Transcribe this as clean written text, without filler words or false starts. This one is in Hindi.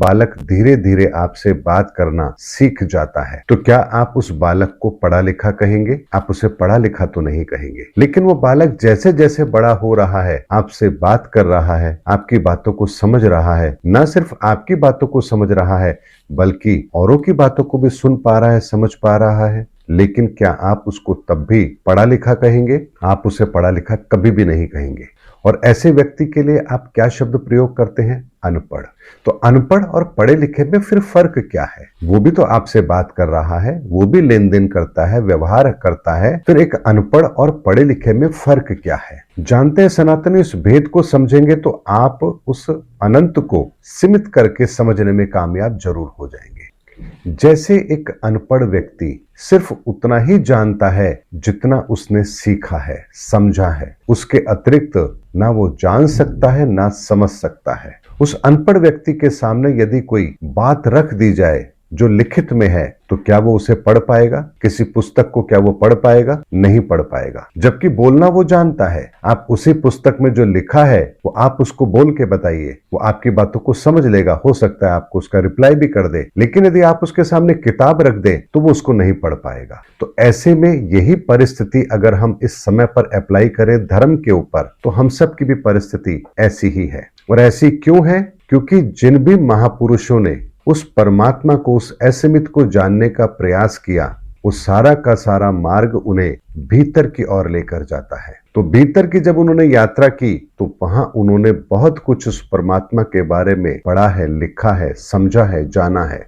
बालक धीरे धीरे आपसे बात करना सीख जाता है, तो क्या आप उस बालक को पढ़ा लिखा कहेंगे? आप उसे पढ़ा लिखा तो नहीं कहेंगे। लेकिन वो बालक जैसे जैसे बड़ा हो रहा है, आपसे बात कर रहा है, आपकी बातों को समझ रहा है, न सिर्फ आपकी बातों को समझ रहा है बल्कि औरों की बातों को भी सुन पा रहा है, समझ पा रहा है, लेकिन क्या आप उसको तब भी पढ़ा लिखा कहेंगे? आप उसे पढ़ा लिखा कभी भी नहीं कहेंगे। और ऐसे व्यक्ति के लिए आप क्या शब्द प्रयोग करते हैं? अनपढ़। तो अनपढ़ और पढ़े लिखे में फिर फर्क क्या है? वो भी तो आपसे बात कर रहा है, वो भी लेन देन करता है, व्यवहार करता है, फिर एक अनपढ़ और पढ़े लिखे में फर्क क्या है? जानते हैं सनातनी, इस भेद को समझेंगे तो आप उस अनंत को सीमित करके समझने में कामयाब जरूर हो जाएंगे। जैसे एक अनपढ़ व्यक्ति सिर्फ उतना ही जानता है जितना उसने सीखा है, समझा है, उसके अतिरिक्त ना वो जान सकता है ना समझ सकता है। उस अनपढ़ व्यक्ति के सामने यदि कोई बात रख दी जाए जो लिखित में है, तो क्या वो उसे पढ़ पाएगा? किसी पुस्तक को क्या वो पढ़ पाएगा? नहीं पढ़ पाएगा। जबकि बोलना वो जानता है। आप उसी पुस्तक में जो लिखा है वो आप उसको बोल के बताइए, वो आपकी बातों को समझ लेगा, हो सकता है आपको उसका रिप्लाई भी कर दे। लेकिन यदि आप उसके सामने किताब रख दे तो वो उसको नहीं पढ़ पाएगा। तो ऐसे में यही परिस्थिति अगर हम इस समय पर अप्लाई करें धर्म के ऊपर, तो हम सब की भी परिस्थिति ऐसी ही है। और ऐसी क्यों है? क्योंकि जिन भी महापुरुषों ने उस परमात्मा को, उस असीमित को जानने का प्रयास किया, वो सारा का सारा मार्ग उन्हें भीतर की ओर लेकर जाता है। तो भीतर की जब उन्होंने यात्रा की तो वहां उन्होंने बहुत कुछ उस परमात्मा के बारे में पढ़ा है, लिखा है, समझा है, जाना है।